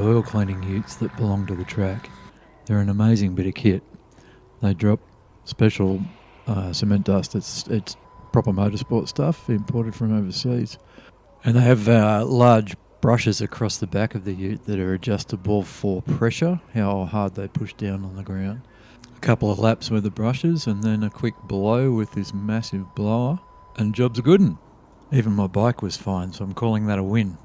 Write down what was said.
oil cleaning utes that belong to the track. They're an amazing bit of kit. They drop special cement dust. It's proper motorsport stuff imported from overseas. And they have large brushes across the back of the ute that are adjustable for pressure, how hard they push down on the ground. A couple of laps with the brushes and then a quick blow with this massive blower and job's a good 'un. Even my bike was fine, so I'm calling that a win.